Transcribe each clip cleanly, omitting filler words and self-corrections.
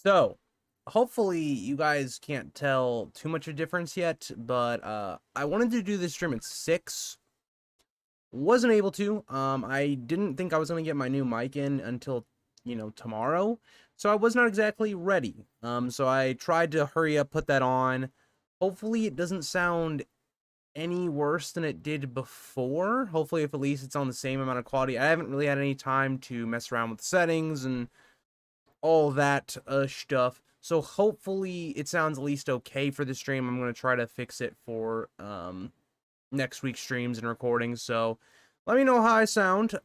So, hopefully you guys can't tell too much of a difference yet, but I wanted to do this stream at 6. Wasn't able to. I didn't think I was going to get my new mic in until, tomorrow. So I was not exactly ready. So I tried to hurry up, put that on. Hopefully it doesn't sound any worse than it did before. Hopefully, if at least it's on the same amount of quality. I haven't really had any time to mess around with settings and all that stuff. So hopefully it sounds at least okay for the stream. I'm going to try to fix it for next week's streams and recordings. So let me know how I sound.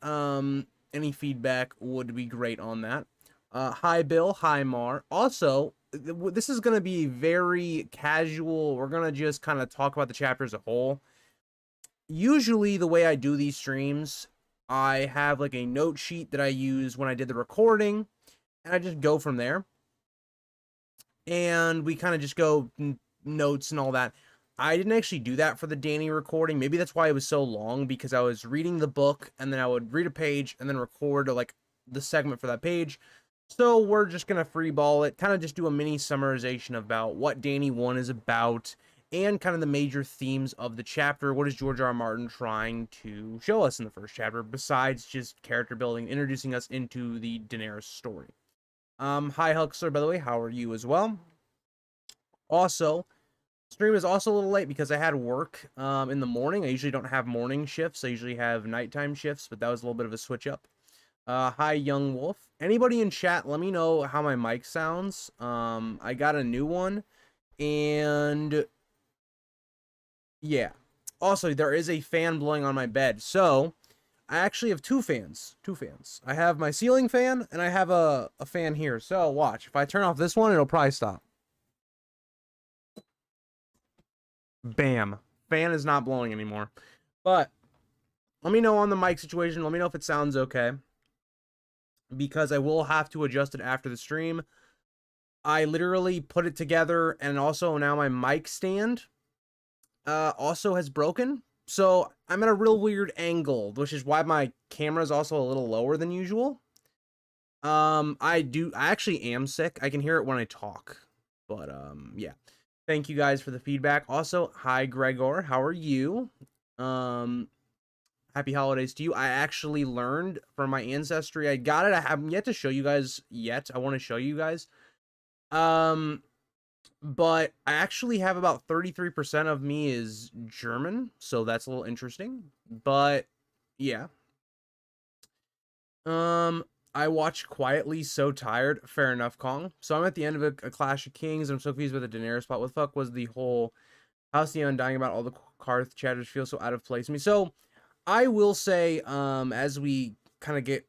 Any feedback would be great on that. Hi, Bill. Hi, Mar. Also, this is going to be very casual. We're going to just kind of talk about the chapter as a whole. Usually the way I do these streams, I have like a note sheet that I use when I did the recording, and I just go from there. And we kind of just go notes and all that. I didn't actually do that for the Dany recording. Maybe that's why it was so long, because I was reading the book and then I would read a page and then record like the segment for that page. So we're just going to freeball it, kind of just do a mini summarization about what Dany 1 is about and kind of the major themes of the chapter. What is George R. Martin trying to show us in the first chapter, besides just character building, introducing us into the Daenerys story. Hi Huxler, by the way, how are you as well? Also, stream is also a little late because I had work in the morning. I usually don't have morning shifts. I usually have nighttime shifts, but that was a little bit of a switch up. Hi Young Wolf. Anybody in chat, let me know how my mic sounds. I got a new one, and yeah. Also, there is a fan blowing on my bed, so I actually have two fans. I have my ceiling fan, and I have a fan here. So watch. If I turn off this one, it'll probably stop. Bam. Fan is not blowing anymore. But let me know on the mic situation. Let me know if it sounds okay, because I will have to adjust it after the stream. I literally put it together, and also now my mic stand also has broken. So I'm at a real weird angle, which is why my camera is also a little lower than usual. I actually am sick. I can hear it when I talk. But yeah. Thank you guys for the feedback. Also, hi Gregor, how are you? Happy holidays to you. I actually learned from my ancestry. I got it. I haven't yet to show you guys yet. I want to show you guys. But I actually have about 33% of me is German, so that's a little interesting. But yeah. I watched Quietly So Tired. Fair enough, Kong. So I'm at the end of a Clash of Kings, and I'm so confused with the Daenerys spot. What the fuck was the whole House of the Undying about? All the Karth chatters feel so out of place to me. So I will say, as we kind of get,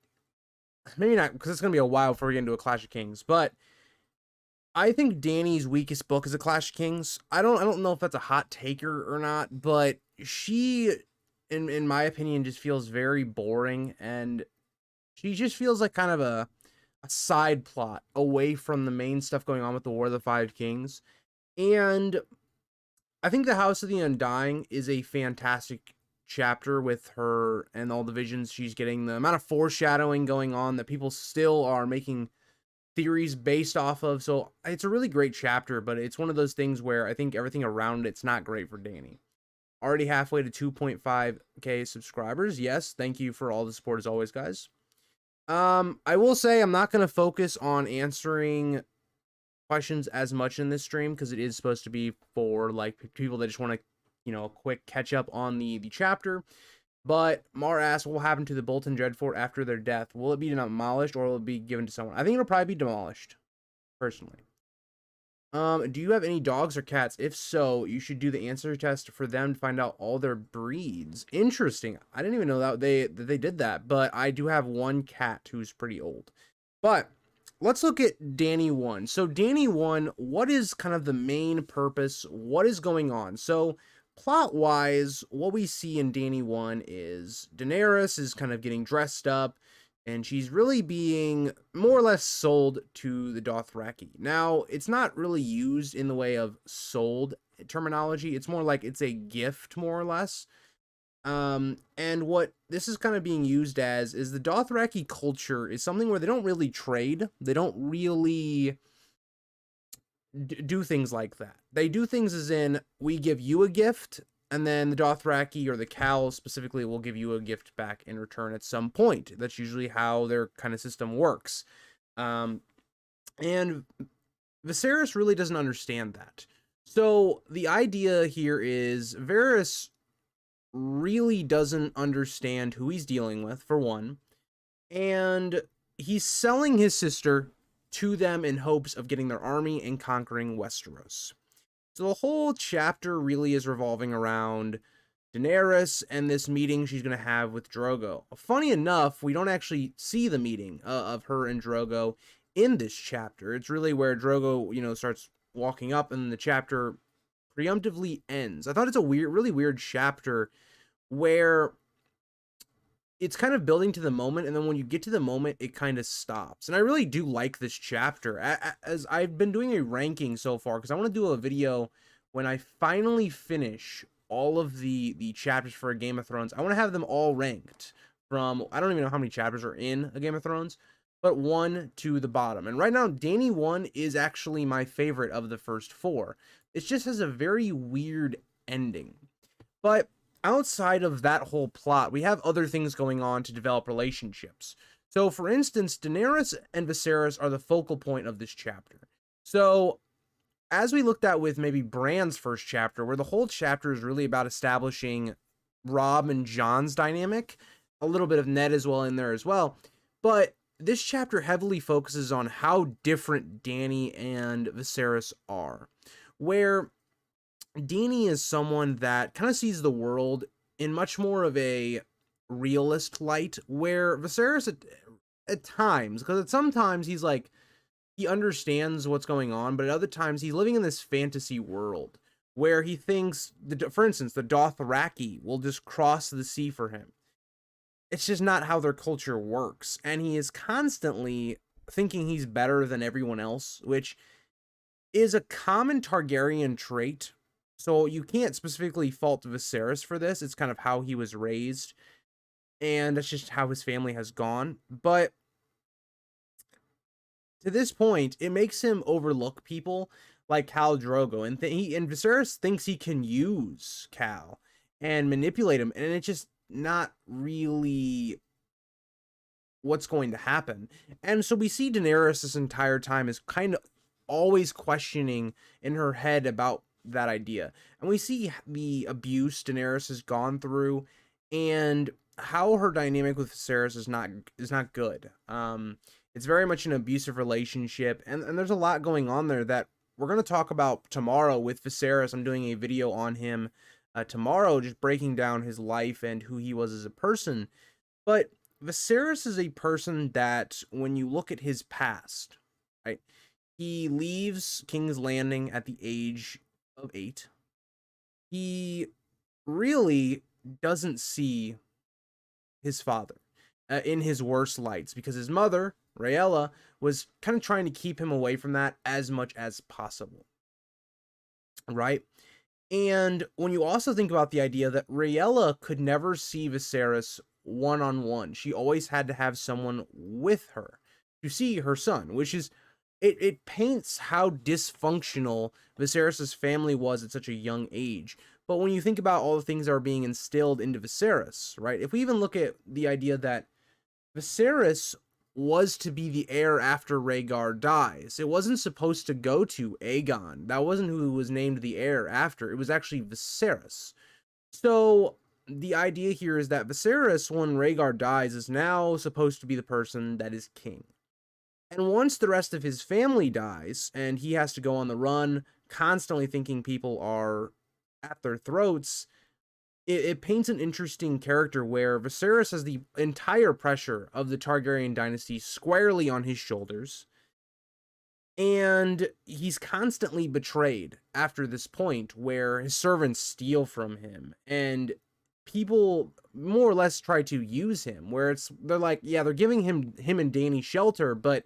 maybe not, because it's gonna be a while before we get into a Clash of Kings, but I think Dany's weakest book is a Clash of Kings. I don't know if that's a hot taker or not, but she, in my opinion, just feels very boring, and she just feels like kind of a side plot away from the main stuff going on with the War of the Five Kings. And I think the House of the Undying is a fantastic chapter with her and all the visions she's getting, the amount of foreshadowing going on that people still are making theories based off of. So it's a really great chapter, but it's one of those things where I think everything around it's not great for Dany. Already halfway to 2.5k subscribers. Yes, thank you for all the support as always, guys. I will say I'm not going to focus on answering questions as much in this stream, because it is supposed to be for like people that just want to, a quick catch up on the chapter. But Mar asks, what will happen to the Bolton Dreadfort after their death? Will it be demolished, or will it be given to someone? I think it'll probably be demolished, personally. Do you have any dogs or cats? If so, you should do the answer test for them to find out all their breeds. Interesting. I didn't even know that they did that, but I do have one cat who's pretty old. But let's look at Dany 1. So Dany 1, what is kind of the main purpose? What is going on? So plot-wise, what we see in Dany 1 is Daenerys is kind of getting dressed up, and she's really being more or less sold to the Dothraki. Now, it's not really used in the way of sold terminology. It's more like it's a gift, more or less. And what this is kind of being used as is the Dothraki culture is something where they don't really trade. They don't really do things like that. They do things as in, we give you a gift, and then the Dothraki or the Cows specifically will give you a gift back in return at some point. That's usually how their kind of system works. Um, and Viserys really doesn't understand that. So the idea here is Varys really doesn't understand who he's dealing with, for one, and he's selling his sister to them in hopes of getting their army and conquering Westeros. So the whole chapter really is revolving around Daenerys and this meeting she's going to have with Drogo. Funny enough, we don't actually see the meeting of her and Drogo in this chapter. It's really where Drogo, starts walking up and the chapter preemptively ends. I thought it's a really weird chapter where it's kind of building to the moment, and then when you get to the moment, it kind of stops. And I really do like this chapter, as I've been doing a ranking so far, because I want to do a video when I finally finish all of the chapters for a Game of Thrones. I want to have them all ranked from, I don't even know how many chapters are in a Game of Thrones, but 1 to the bottom. And right now, Dany 1 is actually my favorite of the first 4. It just has a very weird ending. But outside of that whole plot, we have other things going on to develop relationships. So, for instance, Daenerys and Viserys are the focal point of this chapter. So, as we looked at with maybe Bran's first chapter, where the whole chapter is really about establishing Robb and Jon's dynamic, a little bit of Ned as well in there as well, but this chapter heavily focuses on how different Dany and Viserys are, where Dany is someone that kind of sees the world in much more of a realist light, where Viserys at times, because at sometimes he's like, he understands what's going on, but at other times he's living in this fantasy world where he thinks, for instance, the Dothraki will just cross the sea for him. It's just not how their culture works, and he is constantly thinking he's better than everyone else, which is a common Targaryen trait. So you can't specifically fault Viserys for this. It's kind of how he was raised, and that's just how his family has gone. But to this point, it makes him overlook people like Khal Drogo, and Viserys thinks he can use Khal and manipulate him, and it's just not really what's going to happen. And so we see Daenerys this entire time is kind of always questioning in her head about that idea. And we see the abuse Daenerys has gone through and how her dynamic with Viserys is not good. It's very much an abusive relationship, and there's a lot going on there that we're going to talk about tomorrow with Viserys. I'm doing a video on him tomorrow, just breaking down his life and who he was as a person. But Viserys is a person that, when you look at his past, right, he leaves King's Landing at the age of 8. He really doesn't see his father in his worst lights, because his mother, Rhaella, was kind of trying to keep him away from that as much as possible, right? And when you also think about the idea that Rhaella could never see Viserys one-on-one, she always had to have someone with her to see her son, which is, it paints how dysfunctional Viserys' family was at such a young age. But when you think about all the things that are being instilled into Viserys, right? If we even look at the idea that Viserys was to be the heir after Rhaegar dies. It wasn't supposed to go to Aegon. That wasn't who was named the heir after. It was actually Viserys. So the idea here is that Viserys, when Rhaegar dies, is now supposed to be the person that is king. And once the rest of his family dies, and he has to go on the run, constantly thinking people are at their throats, it paints an interesting character where Viserys has the entire pressure of the Targaryen dynasty squarely on his shoulders, and he's constantly betrayed after this point where his servants steal from him, and people more or less try to use him, where they're like, yeah, they're giving him and Dany shelter, but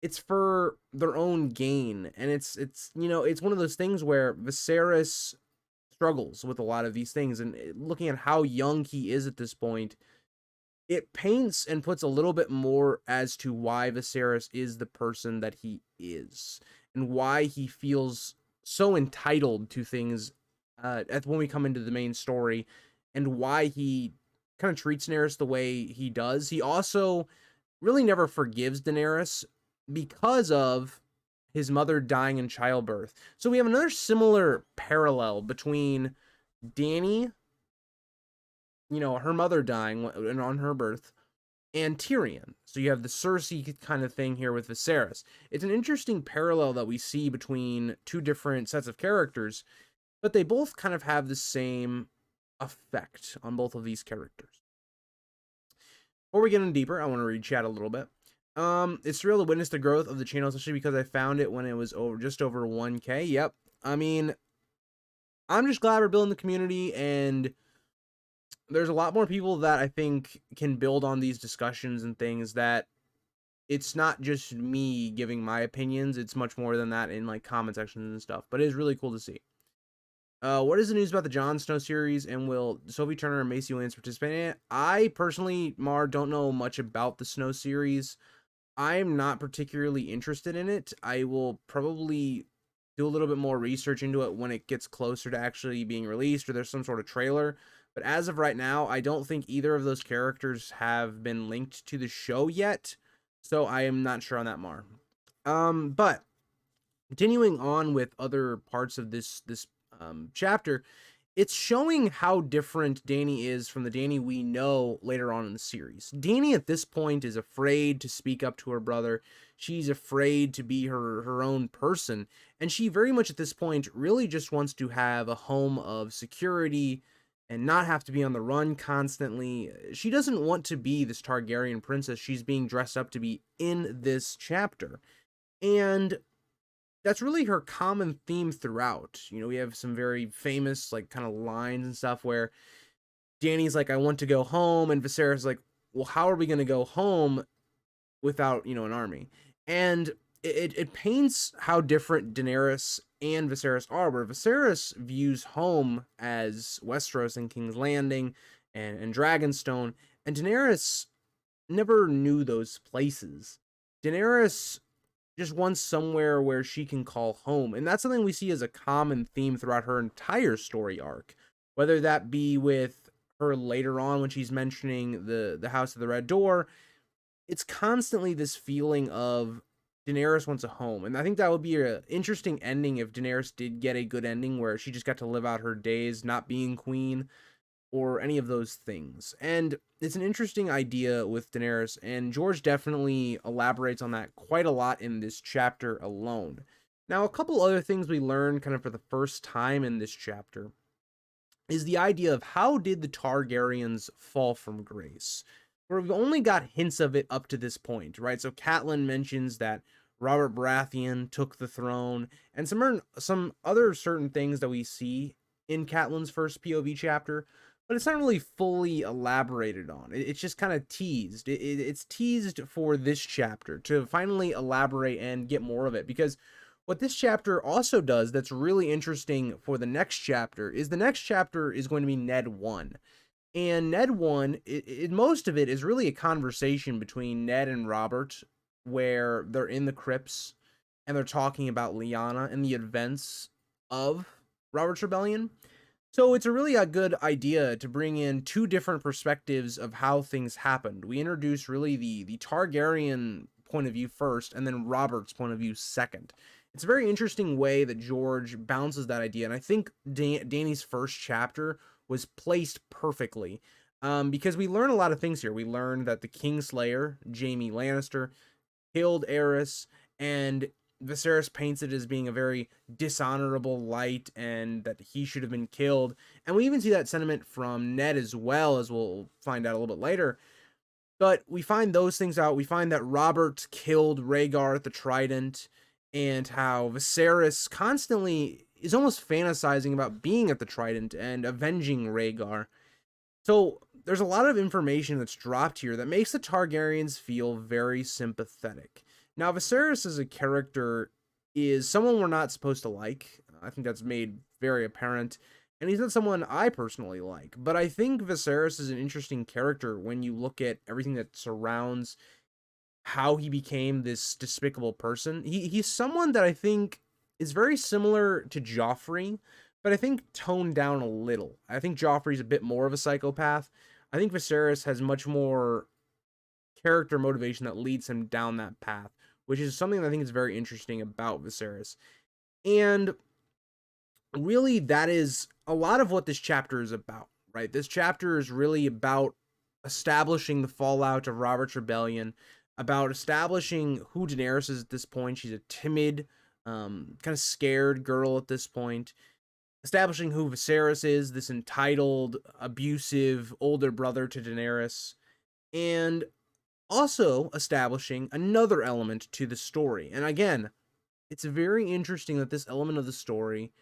it's for their own gain. And it's one of those things where Viserys struggles with a lot of these things, and looking at how young he is at this point, it paints and puts a little bit more as to why Viserys is the person that he is and why he feels so entitled to things when we come into the main story, and why he kind of treats Daenerys the way he does. He also really never forgives Daenerys because of his mother dying in childbirth. So we have another similar parallel between Dany, her mother dying on her birth, and Tyrion. So you have the Cersei kind of thing here with Viserys. It's an interesting parallel that we see between two different sets of characters, but they both kind of have the same effect on both of these characters. Before we get in deeper, I want to read chat a little bit. It's surreal to witness the growth of the channel, especially because I found it when it was just over 1K. Yep. I mean, I'm just glad we're building the community, and there's a lot more people that I think can build on these discussions and things, that it's not just me giving my opinions. It's much more than that in like comment sections and stuff, but it is really cool to see. What is the news about the Jon Snow series, and will Sophie Turner and Macy Williams participate in it? I personally, Mar, don't know much about the Snow series. I'm not particularly interested in it. I will probably do a little bit more research into it when it gets closer to actually being released, or there's some sort of trailer. But as of right now, I don't think either of those characters have been linked to the show yet, so I am not sure on that, Mar. But continuing on with other parts of this chapter, it's showing how different Dany is from the Dany we know later on in the series. Dany at this point is afraid to speak up to her brother. She's afraid to be her own person. And she very much at this point really just wants to have a home of security and not have to be on the run constantly. She doesn't want to be this Targaryen princess she's being dressed up to be in this chapter. And that's really her common theme throughout. We have some very famous, like, kind of lines and stuff where Dany's like, I want to go home, and Viserys is like, well, how are we going to go home without, an army? And it paints how different Daenerys and Viserys are, where Viserys views home as Westeros and King's Landing and Dragonstone, and Daenerys never knew those places. Daenerys just wants somewhere where she can call home. And that's something we see as a common theme throughout her entire story arc, whether that be with her later on when she's mentioning the House of the Red Door. It's constantly this feeling of Daenerys wants a home. And I think that would be an interesting ending if Daenerys did get a good ending where she just got to live out her days not being queen or any of those things. And it's an interesting idea with Daenerys, and George definitely elaborates on that quite a lot in this chapter alone. Now, a couple other things we learn kind of for the first time in this chapter is the idea of how did the Targaryens fall from grace? Where we've only got hints of it up to this point, right? So Catelyn mentions that Robert Baratheon took the throne, and some other certain things that we see in Catelyn's first POV chapter, but it's not really fully elaborated on. It's just kind of teased. It's teased for this chapter to finally elaborate and get more of it, because what this chapter also does that's really interesting for the next chapter is the next chapter is going to be Ned 1. And Ned 1, most of it is really a conversation between Ned and Robert, where they're in the crypts and they're talking about Lyanna and the events of Robert's Rebellion. So it's a good idea to bring in two different perspectives of how things happened. We introduce really the Targaryen point of view first, and then Robert's point of view second. It's a very interesting way that George bounces that idea, and I think Dany's first chapter was placed perfectly, because we learn a lot of things here. We learn that the Kingslayer, Jaime Lannister, killed Aerys, and Viserys paints it as being a very dishonorable light and that he should have been killed. And we even see that sentiment from Ned as well, as we'll find out a little bit later. But we find those things out. We find that Robert killed Rhaegar at the Trident, and how Viserys constantly is almost fantasizing about being at the Trident and avenging Rhaegar. So there's a lot of information that's dropped here that makes the Targaryens feel very sympathetic. Now, Viserys as a character is someone we're not supposed to like. I think that's made very apparent. and he's not someone I personally like. But I think Viserys is an interesting character when you look at everything that surrounds how he became this despicable person. He's someone that I think is very similar to Joffrey, but I think toned down a little. I think Joffrey's a bit more of a psychopath. I think Viserys has much more character motivation that leads him down that path, which is something that I think is very interesting about Viserys. And really, that is a lot of what this chapter is about, right? This chapter is really about establishing the fallout of Robert's rebellion, about establishing who Daenerys is at this point. She's a timid, kind of scared girl at this point. Establishing who Viserys is, this entitled, abusive older brother to Daenerys. And also establishing another element to the story. And again, it's very interesting that this element of the story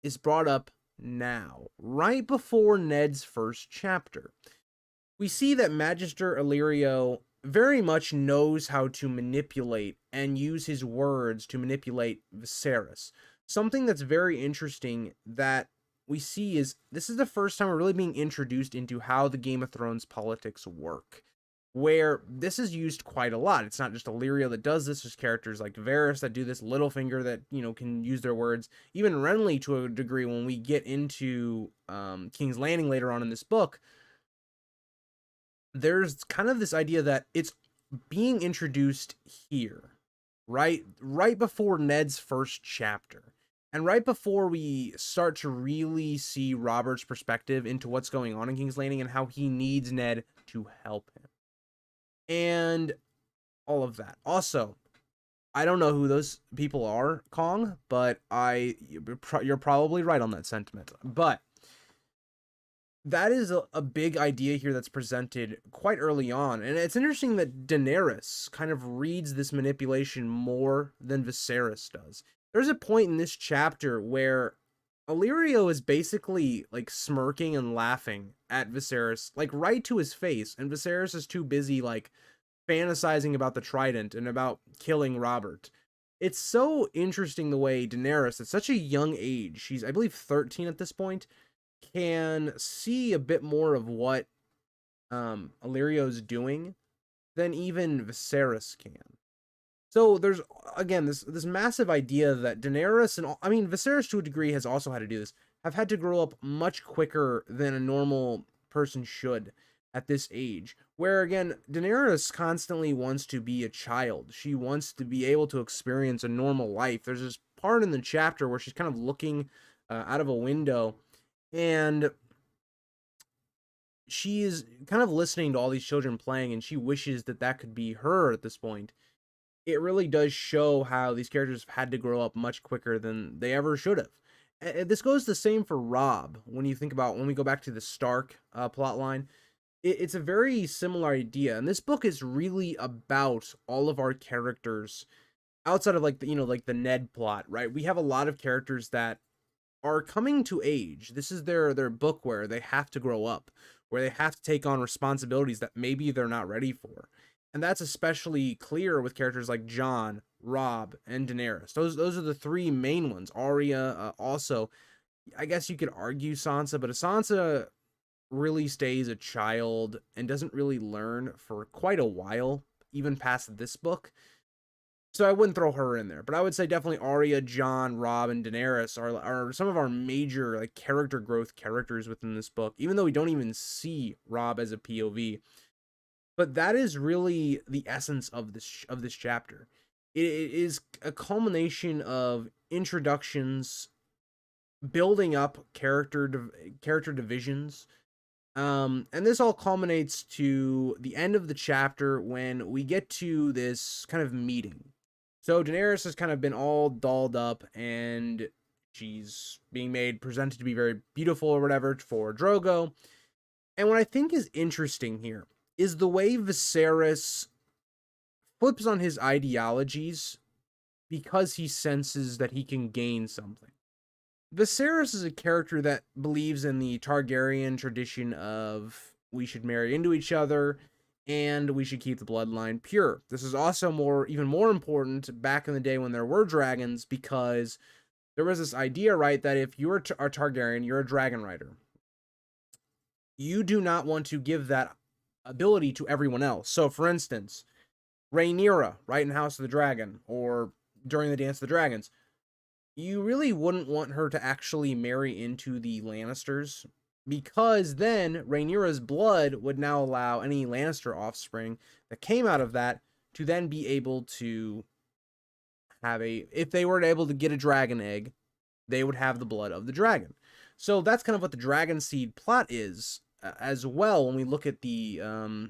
is brought up now, right before Ned's first chapter. We see that Magister Illyrio very much knows how to manipulate and use his words to manipulate Viserys. Something that's very interesting that we see is this is the first time we're really being introduced into how the Game of Thrones politics work, where this is used quite a lot. It's not just Illyrio that does this. There's characters like Varys that do this, Littlefinger that, can use their words, even Renly to a degree when we get into King's Landing later on in this book. There's kind of this idea that it's being introduced here, right before Ned's first chapter. And right before we start to really see Robert's perspective into what's going on in King's Landing and how he needs Ned to help him. And all of that. Also, I don't know who those people are, Kong, but you're probably right on that sentiment. But that is a big idea here that's presented quite early on. And it's interesting that Daenerys kind of reads this manipulation more than Viserys does. There's a point in this chapter where Illyrio is basically like smirking and laughing at Viserys, like right to his face, and Viserys is too busy like fantasizing about the trident and about killing Robert. It's so interesting the way Daenerys, at such a young age, she's I believe 13 at this point, can see a bit more of what Illyrio's doing than even Viserys can. So there's again this massive idea that Daenerys and Viserys to a degree has also had to do this, have had to grow up much quicker than a normal person should at this age. Where again, Daenerys constantly wants to be a child. She wants to be able to experience a normal life. There's this part in the chapter where she's kind of looking out of a window, and she is kind of listening to all these children playing, and she wishes that could be her at this point. It really does show how these characters have had to grow up much quicker than they ever should have. And this goes the same for Robb. When you think about when we go back to the Stark plot line, it's a very similar idea. And this book is really about all of our characters outside of like the Ned plot, right? We have a lot of characters that are coming to age. This is their book where they have to grow up, where they have to take on responsibilities that maybe they're not ready for. And that's especially clear with characters like Jon, Robb, and Daenerys. Those are the three main ones. Arya, also, I guess you could argue Sansa, but Sansa really stays a child and doesn't really learn for quite a while, even past this book. So I wouldn't throw her in there, but I would say definitely Arya, Jon, Robb, and Daenerys are some of our major like character growth characters within this book, even though we don't even see Robb as a POV. But that is really the essence of this chapter. It is a culmination of introductions, building up character divisions, and this all culminates to the end of the chapter when we get to this kind of meeting. So Daenerys has kind of been all dolled up, and she's being presented to be very beautiful or whatever for Drogo. And what I think is interesting here is the way Viserys flips on his ideologies because he senses that he can gain something. Viserys is a character that believes in the Targaryen tradition of we should marry into each other and we should keep the bloodline pure. This is also even more important back in the day when there were dragons, because there was this idea, right, that if you're a Targaryen, you're a dragon rider, you do not want to give that ability to everyone else. So, for instance, Rhaenyra, right, in House of the Dragon, or during the Dance of the Dragons, you really wouldn't want her to actually marry into the Lannisters, because then Rhaenyra's blood would now allow any Lannister offspring that came out of that to then be able to have if they were able to get a dragon egg, they would have the blood of the dragon. So that's kind of what the dragon seed plot is, as well, when we look at the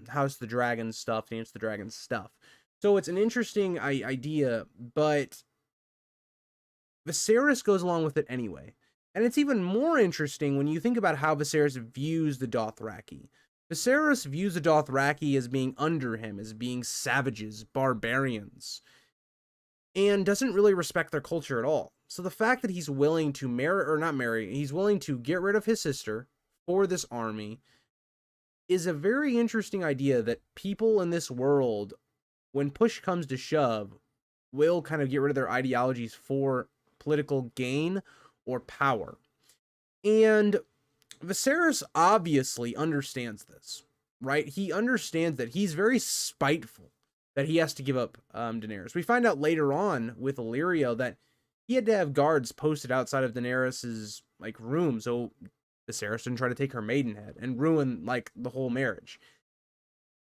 House of the Dragon stuff, Dance of the Dragon stuff. So it's an interesting idea, but Viserys goes along with it anyway. And it's even more interesting when you think about how Viserys views the Dothraki. Viserys views the Dothraki as being under him, as being savages, barbarians, and doesn't really respect their culture at all. So the fact that he's willing to he's willing to get rid of his sister for this army is a very interesting idea, that people in this world, when push comes to shove, will kind of get rid of their ideologies for political gain or power. And Viserys obviously understands this, right? He understands that he's very spiteful that he has to give up Daenerys. We find out later on with Illyrio that he had to have guards posted outside of Daenerys's like room, so Viserys didn't try to take her maidenhead and ruin like the whole marriage.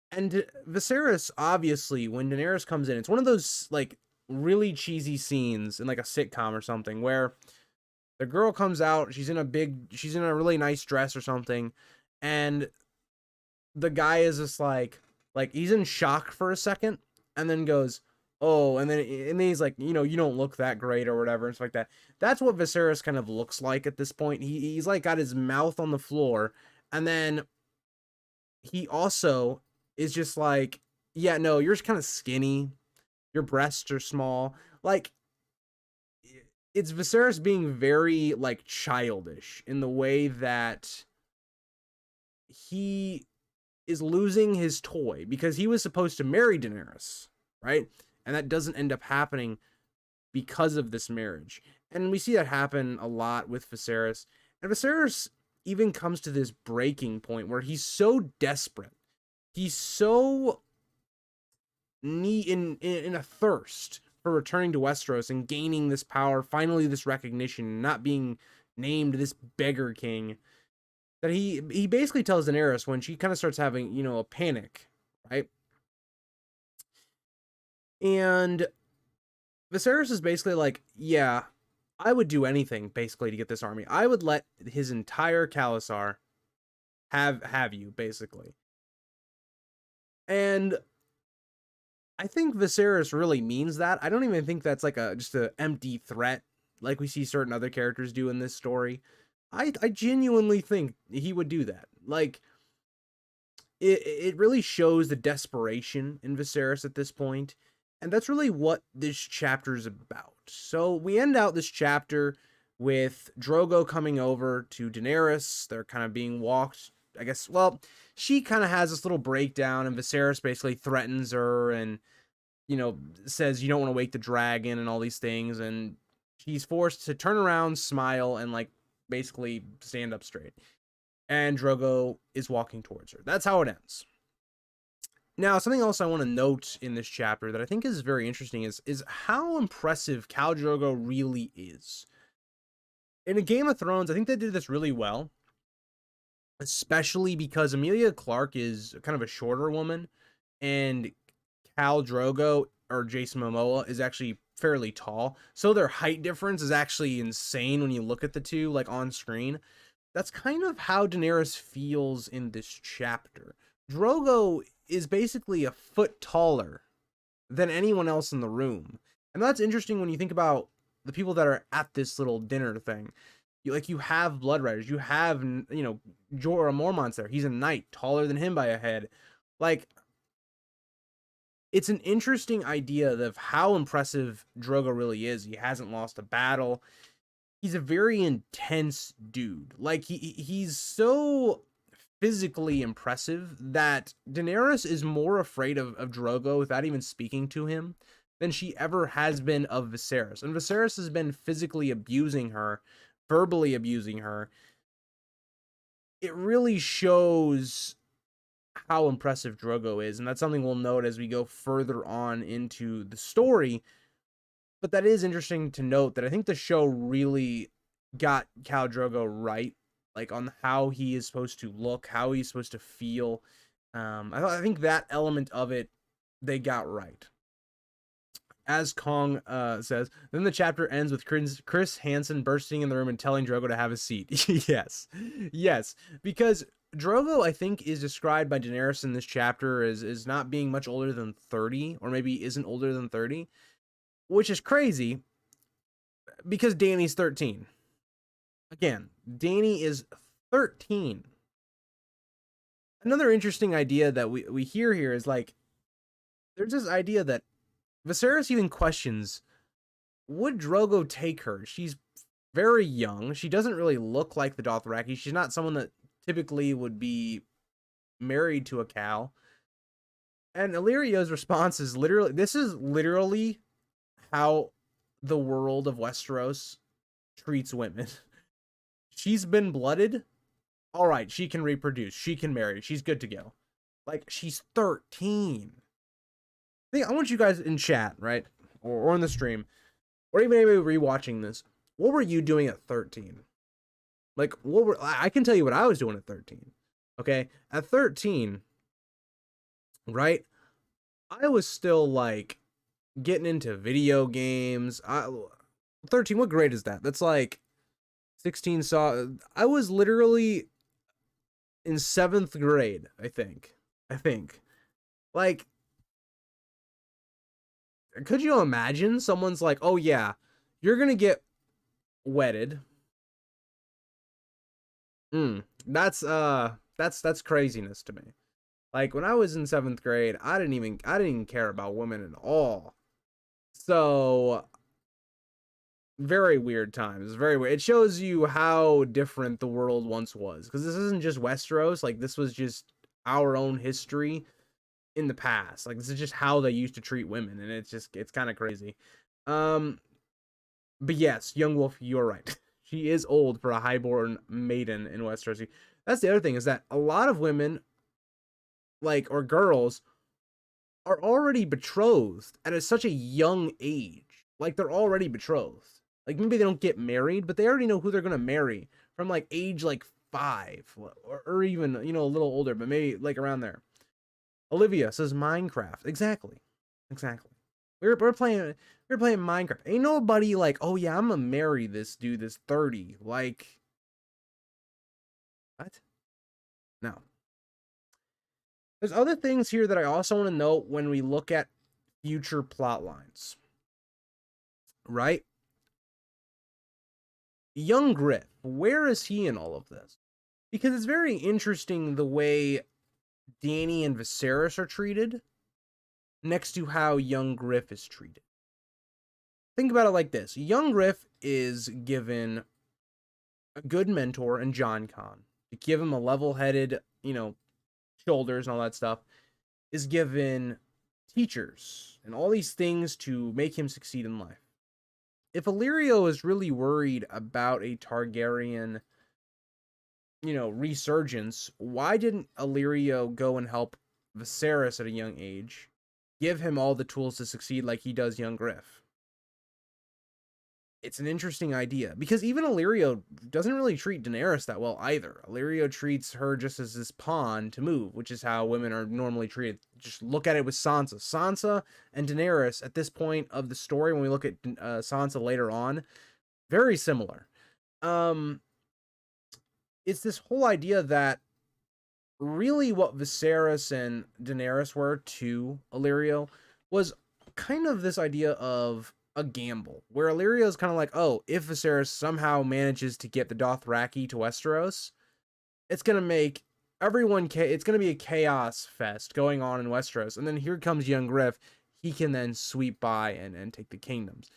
And Viserys, obviously, when Daenerys comes in, it's one of those like really cheesy scenes in like a sitcom or something, where the girl comes out, she's in a really nice dress or something, and the guy is just like he's in shock for a second, and then goes, oh, and then he's like, you don't look that great or whatever, and stuff like that. That's what Viserys kind of looks like at this point. He's like got his mouth on the floor, and then he also is just like, yeah, no, you're just kind of skinny, your breasts are small. Like, it's Viserys being very like childish in the way that he is losing his toy, because he was supposed to marry Daenerys, right? And that doesn't end up happening because of this marriage. And we see that happen a lot with Viserys. And Viserys even comes to this breaking point where he's so desperate. He's so in a thirst for returning to Westeros and gaining this power, finally this recognition, not being named this beggar king, that he basically tells Daenerys, when she kind of starts having, a panic, right? And Viserys is basically like, yeah, I would do anything basically to get this army. I would let his entire Khalasar have you, basically. And I think Viserys really means that. I don't even think that's like just an empty threat like we see certain other characters do in this story. I genuinely think he would do that. Like, it really shows the desperation in Viserys at this point, and that's really what this chapter is about. So we end out this chapter with Drogo coming over to Daenerys. They're kind of being walked, I guess. Well, she kind of has this little breakdown, and Viserys basically threatens her and, says you don't want to wake the dragon and all these things, and she's forced to turn around, smile, and like basically stand up straight. And Drogo is walking towards her. That's how it ends. Now, something else I want to note in this chapter that I think is very interesting is how impressive Khal Drogo really is. In a Game of Thrones, I think they did this really well, especially because Emilia Clarke is kind of a shorter woman, and Khal Drogo, or Jason Momoa, is actually fairly tall. So their height difference is actually insane when you look at the two, like, on screen. That's kind of how Daenerys feels in this chapter. Drogo is basically a foot taller than anyone else in the room. And that's interesting when you think about the people that are at this little dinner thing. You have Blood Riders. You have, Jorah Mormont's there. He's a knight, taller than him by a head. Like, it's an interesting idea of how impressive Drogo really is. He hasn't lost a battle. He's a very intense dude. Like, he's so physically impressive that Daenerys is more afraid of Drogo without even speaking to him than she ever has been of Viserys. And Viserys has been physically abusing her, verbally abusing her. It really shows how impressive Drogo is, and that's something we'll note as we go further on into the story. But that is interesting to note that I think the show really got Khal Drogo right, like on how he is supposed to look, how he's supposed to feel. I think that element of it they got right. As Kong says, then the chapter ends with Chris Hansen bursting in the room and telling Drogo to have a seat. yes, because Drogo, I think, is described by Daenerys in this chapter as not being much older than 30, or maybe isn't older than 30, which is crazy because Dany's 13. Again, Dany is 13. Another interesting idea that we hear here is like, there's this idea that Viserys even questions, would Drogo take her? She's very young. She doesn't really look like the Dothraki. She's not someone that typically would be married to a Khal. And Illyrio's response is this is literally how the world of Westeros treats women. She's been blooded. All right, she can reproduce. She can marry. She's good to go. Like, she's 13. I want you guys in chat, right? Or in the stream, or even maybe rewatching this. What were you doing at 13? Like, I can tell you what I was doing at 13. Okay? At 13, right? I was still, like, getting into video games. 13, what grade is that? That's like 16. I was literally in 7th grade, I think. Like, could you imagine someone's like, oh yeah, you're gonna get wedded. That's craziness to me. Like, when I was in 7th grade, I didn't even care about women at all. So, very weird times. Very weird. It shows you how different the world once was, because this isn't just Westeros. Like, this was just our own history in the past. Like, this is just how they used to treat women, and it's kind of crazy. But yes, young wolf, you're right. She is old for a highborn maiden in Westeros. That's the other thing, is that a lot of women, like, or girls, are already betrothed at such a young age. Like, they're already betrothed. Like, maybe they don't get married, but they already know who they're gonna marry from like age like 5, or even, a little older, but maybe like around there. Olivia says Minecraft. Exactly. We're playing Minecraft. Ain't nobody like, oh yeah, I'm gonna marry this dude that's 30. Like, what? No. There's other things here that I also want to note when we look at future plot lines. Right? Young Griff, where is he in all of this? Because it's very interesting the way Dany and Viserys are treated next to how young Griff is treated. Think about it like this. Young Griff is given a good mentor in Jon Con. To give him a level-headed, shoulders and all that stuff. Is given teachers and all these things to make him succeed in life. If Illyrio is really worried about a Targaryen, resurgence, why didn't Illyrio go and help Viserys at a young age, give him all the tools to succeed like he does young Griff? It's an interesting idea, because even Illyrio doesn't really treat Daenerys that well either. Illyrio treats her just as this pawn to move, which is how women are normally treated. Just look at it with Sansa. Sansa and Daenerys at this point of the story, when we look at Sansa later on, very similar. It's this whole idea that really what Viserys and Daenerys were to Illyrio was kind of this idea of a gamble, where Illyrio is kind of like, oh, if Viserys somehow manages to get the Dothraki to Westeros, it's going to make everyone, it's going to be a chaos fest going on in Westeros, and then here comes young Griff, he can then sweep by and take the kingdoms.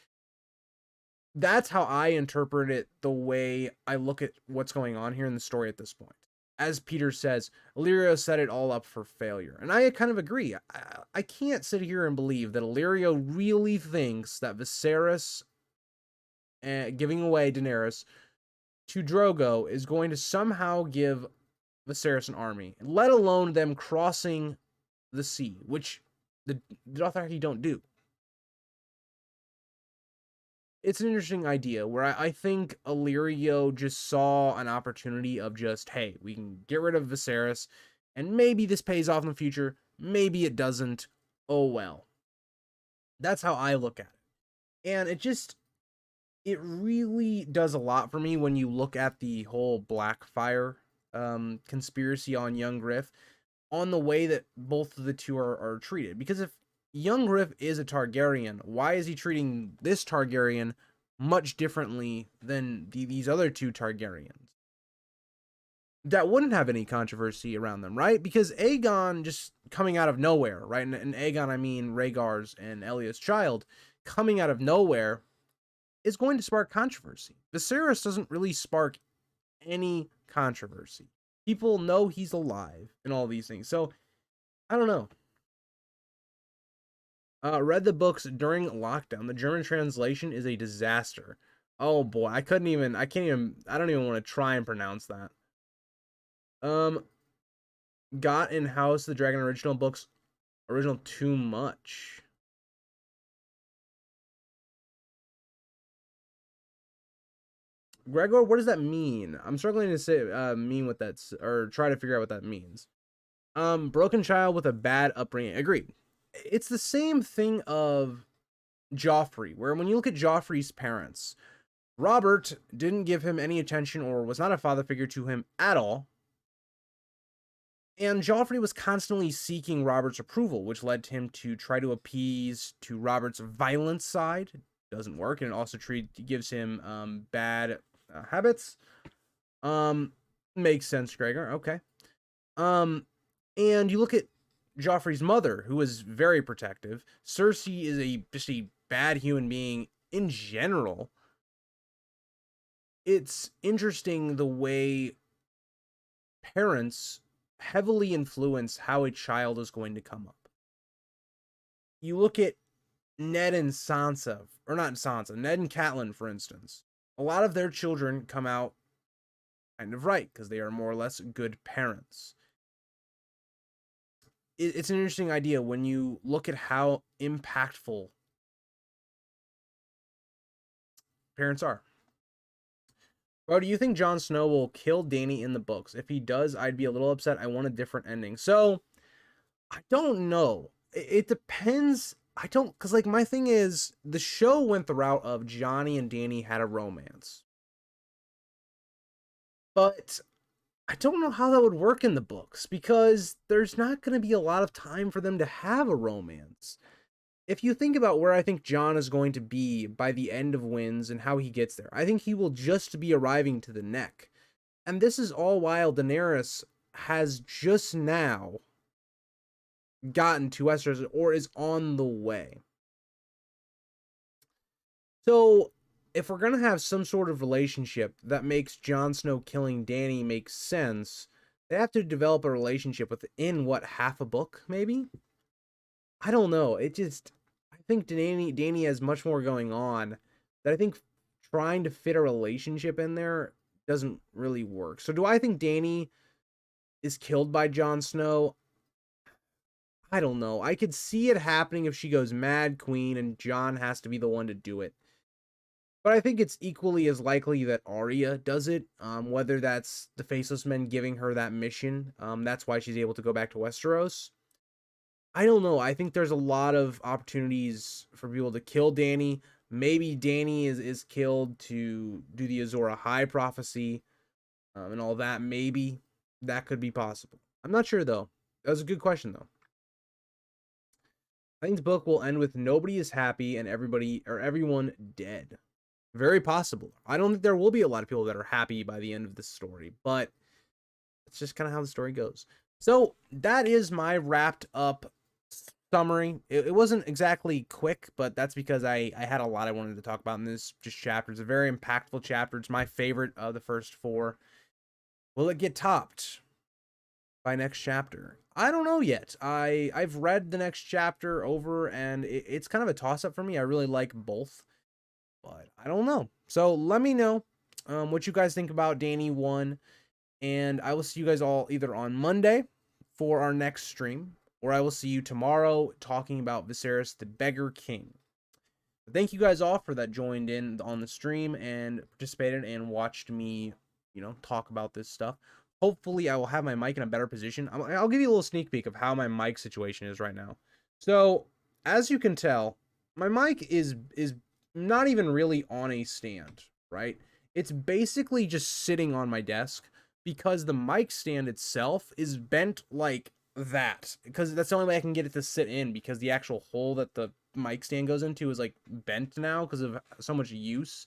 That's how I interpret it, the way I look at what's going on here in the story at this point. as Peter says, Illyrio set it all up for failure. And I kind of agree. I can't sit here and believe that Illyrio really thinks that Viserys giving away Daenerys to Drogo is going to somehow give Viserys an army, let alone them crossing the sea, which the Dothraki don't do. It's an interesting idea where I think Illyrio just saw an opportunity of just, hey, we can get rid of Viserys, and maybe this pays off in the future, maybe it doesn't. Oh well. That's how I look at it. And it really does a lot for me when you look at the whole Blackfire conspiracy on young Griff, on the way that both of the two are treated. Because if young Griff is a Targaryen, why is he treating this Targaryen much differently than these other two Targaryens? That wouldn't have any controversy around them, right? Because Aegon just coming out of nowhere, right? And Aegon, I mean Rhaegar's and Elya's child, coming out of nowhere is going to spark controversy. Viserys doesn't really spark any controversy. People know he's alive and all these things. So, I don't know. Read the books during lockdown. The German translation is a disaster. Oh boy, I don't even want to try and pronounce that. Got in House the Dragon original too much. Gregor, what does that mean? I'm struggling to say mean what that's, or try to figure out what that means. Broken child with a bad upbringing. Agreed. It's the same thing of Joffrey, where when you look at Joffrey's parents, Robert didn't give him any attention or was not a father figure to him at all. And Joffrey was constantly seeking Robert's approval, which led him to try to appease to Robert's violent side. Doesn't work, and it also gives him bad habits. Makes sense, Gregor. Okay. And you look at Joffrey's mother, who was very protective. Cersei is just a bad human being in general. It's interesting the way parents heavily influence how a child is going to come up. You look at Ned and Sansa, or not Sansa, Ned and Catelyn, for instance. A lot of their children come out kind of right, because they are more or less good parents. It's an interesting idea when you look at how impactful parents are. Bro, do you think Jon Snow will kill Dany in the books? If he does, I'd be a little upset. I want a different ending. So, I don't know. It depends. Because, like, my thing is, the show went the route of Johnny and Dany had a romance. But I don't know how that would work in the books, because there's not going to be a lot of time for them to have a romance. If you think about where I think Jon is going to be by the end of Winds and how he gets there, I think he will just be arriving to the neck. And this is all while Daenerys has just now gotten to Westeros, or is on the way. So, if we're going to have some sort of relationship that makes Jon Snow killing Dany make sense, they have to develop a relationship within, half a book, maybe? I don't know. I think Dany has much more going on that I think trying to fit a relationship in there doesn't really work. So do I think Dany is killed by Jon Snow? I don't know. I could see it happening if she goes Mad Queen and Jon has to be the one to do it. But I think it's equally as likely that Arya does it, whether that's the Faceless Men giving her that mission. That's why she's able to go back to Westeros. I don't know. I think there's a lot of opportunities for people to kill Dany. Maybe Dany is killed to do the Azor Ahai prophecy and all that. Maybe that could be possible. I'm not sure, though. That was a good question, though. I think the book will end with nobody is happy and everyone dead. Very possible. I don't think there will be a lot of people that are happy by the end of this story, but it's just kind of how the story goes. So that is my wrapped up summary. It wasn't exactly quick, but that's because I had a lot I wanted to talk about in this just chapter. It's a very impactful chapter. It's my favorite of the first 4. Will it get topped? by next chapter? I don't know yet. I've read the next chapter over, and it's kind of a toss up for me. I really like both, but I don't know. So let me know what you guys think about Dany 1, and I will see you guys all either on Monday for our next stream, or I will see you tomorrow talking about Viserys the Beggar King. Thank you guys all for that joined in on the stream and participated and watched me, talk about this stuff. Hopefully, I will have my mic in a better position. I'll give you a little sneak peek of how my mic situation is right now. So, as you can tell, my mic is not even really on a stand, right? It's basically just sitting on my desk because the mic stand itself is bent like that, because that's the only way I can get it to sit in, because the actual hole that the mic stand goes into is like bent now because of so much use.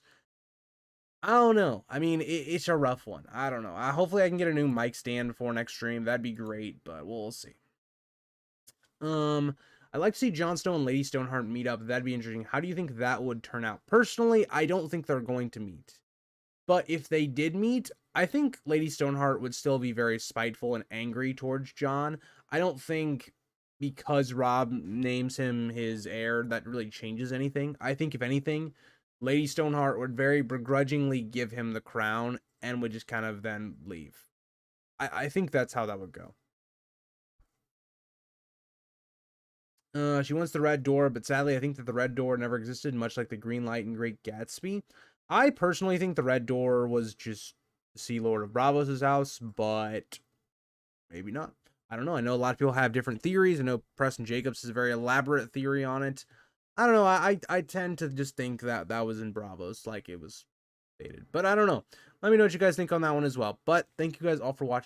I don't know. I mean, it's a rough one. I don't know. Hopefully I can get a new mic stand for next stream. That'd be great, but we'll see. I'd like to see Jon Snow and Lady Stoneheart meet up. That'd be interesting. How do you think that would turn out? Personally, I don't think they're going to meet. But if they did meet, I think Lady Stoneheart would still be very spiteful and angry towards Jon. I don't think because Robb names him his heir that really changes anything. I think if anything, Lady Stoneheart would very begrudgingly give him the crown and would just kind of then leave. I think that's how that would go. She wants the red door, but sadly I think that the red door never existed, much like the green light in Great Gatsby. I personally think the red door was just to see Lord of Bravos' house, but maybe not. I don't know. I know a lot of people have different theories. I know Preston Jacobs has a very elaborate theory on it. I don't know. I tend to just think that that was in Bravos, like it was stated. But I don't know. Let me know what you guys think on that one as well. But thank you guys all for watching.